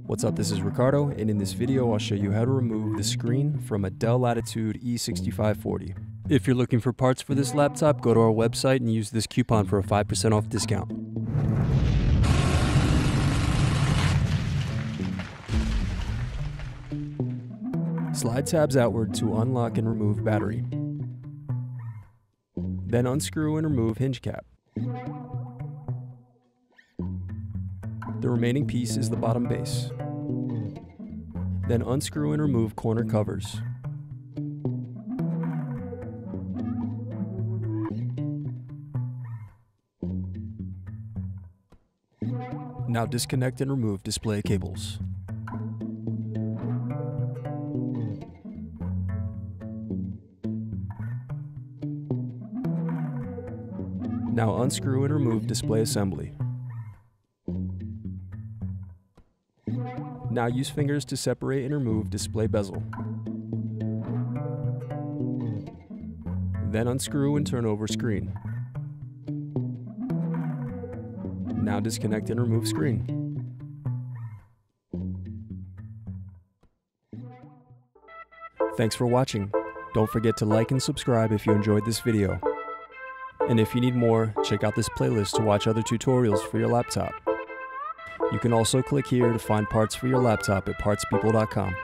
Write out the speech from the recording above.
What's up, this is Ricardo, and in this video I'll show you how to remove the screen from a Dell Latitude E6540. If you're looking for parts for this laptop, go to our website and use this coupon for a 5% off discount. Slide tabs outward to unlock and remove battery. Then unscrew and remove hinge cap. The remaining piece is the bottom base. Then unscrew and remove corner covers. Now disconnect and remove display cables. Now unscrew and remove display assembly. Now use fingers to separate and remove display bezel. Then unscrew and turn over screen. Now disconnect and remove screen. Thanks for watching. Don't forget to like and subscribe if you enjoyed this video. And if you need more, check out this playlist to watch other tutorials for your laptop. You can also click here to find parts for your laptop at partspeople.com.